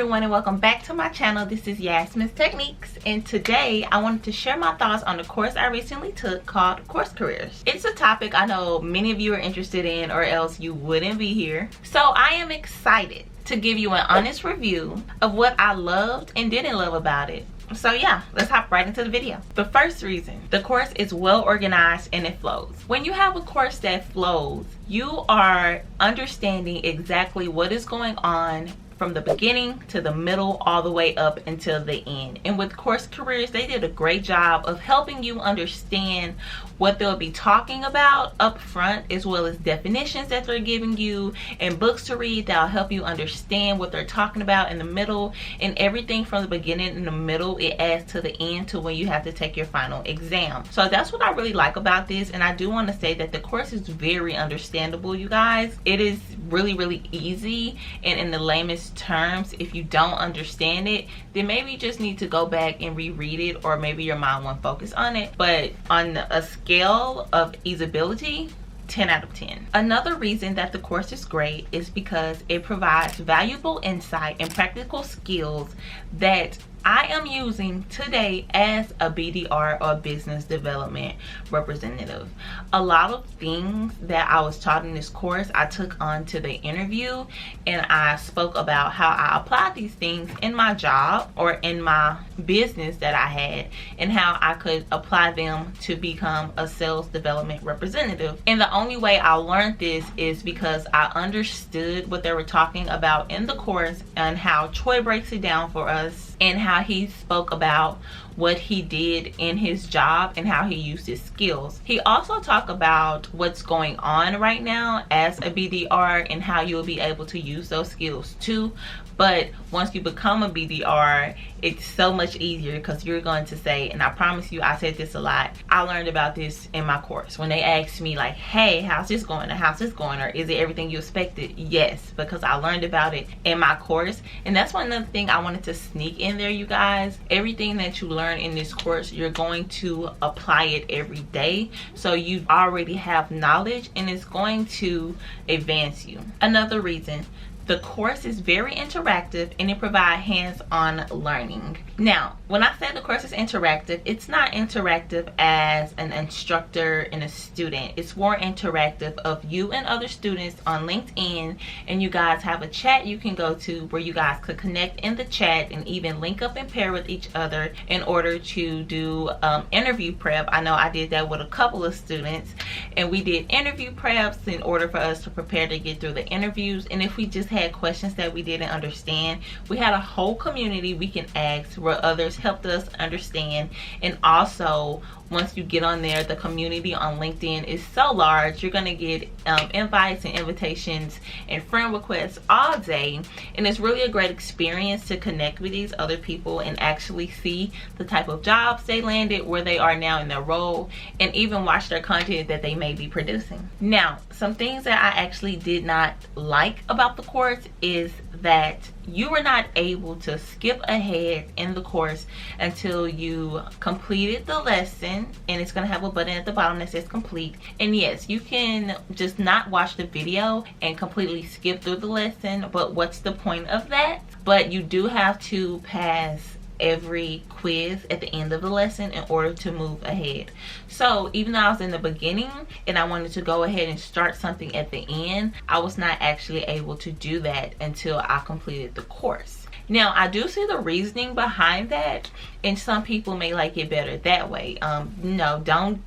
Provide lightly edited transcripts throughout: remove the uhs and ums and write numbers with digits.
everyone, and welcome back to my channel. This is Yasmins-Tech-nique, and today I wanted to share my thoughts on the course I recently took called Course Careers. It's a topic I know many of you are interested in, or else you wouldn't be here. So I am excited to give you an honest review of what I loved and didn't love about it. So yeah, let's hop right into the video. The first reason, the course is well organized and it flows. When you have a course that flows, you are understanding exactly what is going on from the beginning to the middle all the way up until the end. And with Course Careers, they did a great job of helping you understand what they'll be talking about up front, as well as definitions that they're giving you and books to read that'll help you understand what they're talking about in the middle, and everything from the beginning and the middle, it adds to the end to when you have to take your final exam. So that's what I really like about this, and I do want to say that the course is very understandable, you guys. It is really easy, and in the lamest terms, if you don't understand it, then maybe you just need to go back and reread it, or maybe your mind won't focus on it. But on a scale of easeability, 10 out of 10. Another reason that the course is great is because it provides valuable insight and practical skills that I am using today as a BDR, or business development representative. A lot of things that I was taught in this course, I took on to the interview, and I spoke about how I applied these things in my job or in my business that I had, and how I could apply them to become a sales development representative. And the only way I learned this is because I understood what they were talking about in the course, and how Troy breaks it down for us, and how he spoke about what he did in his job and how he used his skills. He also talked about what's going on right now as a BDR and how you'll be able to use those skills too. But once you become a BDR, it's so much easier, because you're going to say, and I promise you, I said this a lot, I learned about this in my course. When they asked me like, hey, how's this going, or how's this going, or is it everything you expected? Yes, because I learned about it in my course. And that's one other thing I wanted to sneak in there, you guys. Everything that you learn in this course, you're going to apply it every day. So you already have knowledge, and it's going to advance you. Another reason, the course is very interactive, and it provides hands-on learning. Now, when I say the course is interactive, it's not interactive as an instructor and a student. It's more interactive of you and other students on LinkedIn, and you guys have a chat you can go to where you guys could connect in the chat and even link up and pair with each other in order to do interview prep. I know I did that with a couple of students, and we did interview preps in order for us to prepare to get through the interviews. And if we just had questions that we didn't understand, we had a whole community we can ask where others helped us understand. And also, once you get on there, the community on LinkedIn is so large, you're gonna get invites and invitations and friend requests all day, and it's really a great experience to connect with these other people and actually see the type of jobs they landed, where they are now in their role, and even watch their content that they may be producing. Now, some things that I actually did not like about the course is that you were not able to skip ahead in the course until you completed the lesson, and it's going to have a button at the bottom that says complete. And yes, you can just not watch the video and completely skip through the lesson, but what's the point of that? But you do have to pass every quiz at the end of the lesson in order to move ahead. So even though I was in the beginning and I wanted to go ahead and start something at the end, I was not actually able to do that until I completed the course. Now, I do see the reasoning behind that, and some people may like it better that way. No, don't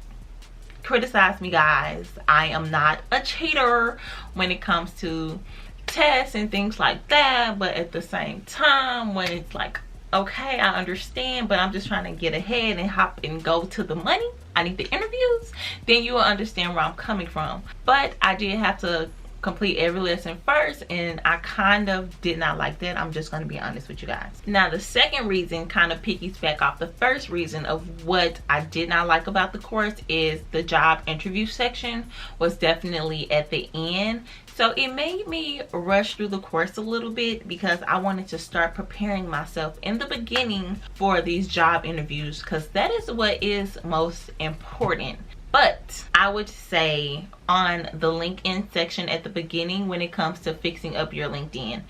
criticize me, guys. I am not a cheater when it comes to tests and things like that, but at the same time, when it's like, okay, I understand, but I'm just trying to get ahead and hop and go to the money, I need the interviews, then you will understand where I'm coming from. But I did have to complete every lesson first, and I kind of did not like that. I'm just going to be honest with you guys. Now, the second reason kind of piggyback off the first reason of what I did not like about the course is the job interview section was definitely at the end. So it made me rush through the course a little bit, because I wanted to start preparing myself in the beginning for these job interviews, because that is what is most important. But I would say on the LinkedIn section at the beginning, when it comes to fixing up your LinkedIn,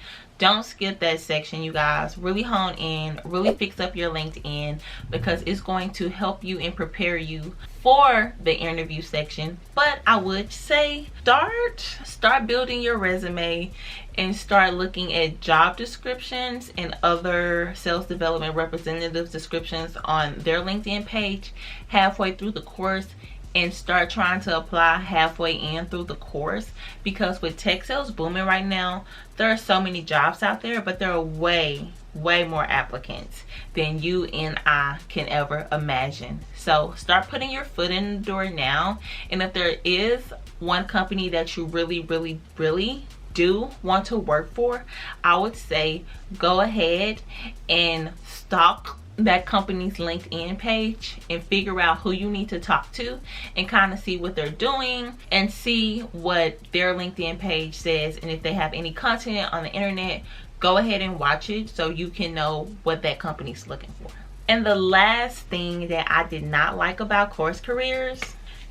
don't skip that section, you guys. Really hone in, really fix up your LinkedIn, because it's going to help you and prepare you for the interview section. But I would say start building your resume and start looking at job descriptions and other sales development representatives descriptions on their LinkedIn page halfway through the course, and start trying to apply halfway in through the course. Because with tech sales booming right now, there are so many jobs out there, but there are way more applicants than you and I can ever imagine. So start putting your foot in the door now. And if there is one company that you really do want to work for, I would say go ahead and stalk that company's LinkedIn page and figure out who you need to talk to, and kind of see what they're doing and see what their LinkedIn page says. And if they have any content on the internet, go ahead and watch it so you can know what that company's looking for. And the last thing that I did not like about Course Careers,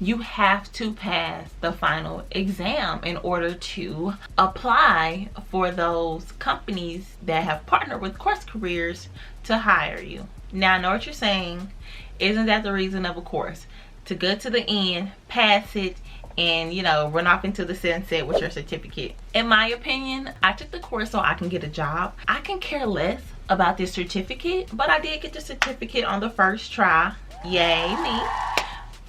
you have to pass the final exam in order to apply for those companies that have partnered with Course Careers to hire you. Now I know what you're saying. Isn't that the reason of a course? To get to the end, pass it, and run off into the sunset with your certificate. In my opinion, I took the course so I can get a job. I can care less about this certificate, but I did get the certificate on the first try. Yay me.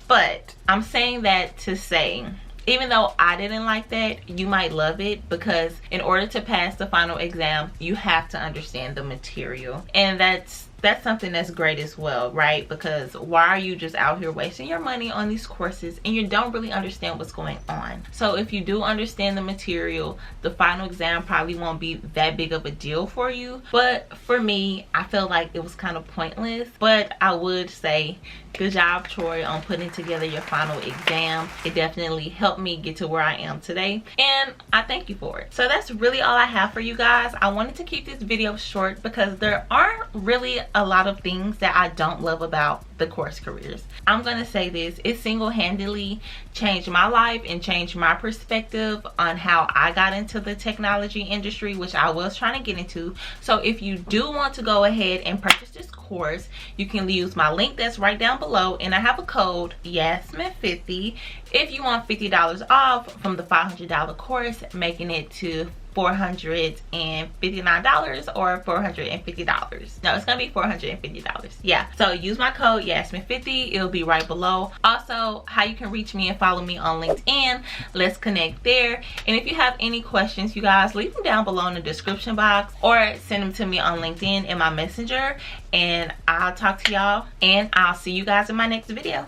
But I'm saying that to say, even though I didn't like that, you might love it, because in order to pass the final exam, you have to understand the material. And that's something that's great as well, right? Because why are you just out here wasting your money on these courses and you don't really understand what's going on? So if you do understand the material, the final exam probably won't be that big of a deal for you. But for me, I felt like it was kind of pointless. But I would say good job, Troy, on putting together your final exam. It definitely helped me get to where I am today, and I thank you for it. So that's really all I have for you guys. I wanted to keep this video short because there aren't really a lot of things that I don't love about the Course Careers. I'm gonna say this, it single-handedly changed my life and changed my perspective on how I got into the technology industry, which I was trying to get into. So if you do want to go ahead and purchase this course, you can use my link that's right down below, and I have a code Yasmin50 if you want $50 off from the $500 course, making it to $459 or $450. No, it's gonna be $450. Yeah, so use my code Yasmin50. It'll be right below. Also, how you can reach me and follow me on LinkedIn. Let's connect there. And if you have any questions, you guys, leave them down below in the description box or send them to me on LinkedIn in my messenger, and I'll talk to y'all, and I'll see you guys in my next video.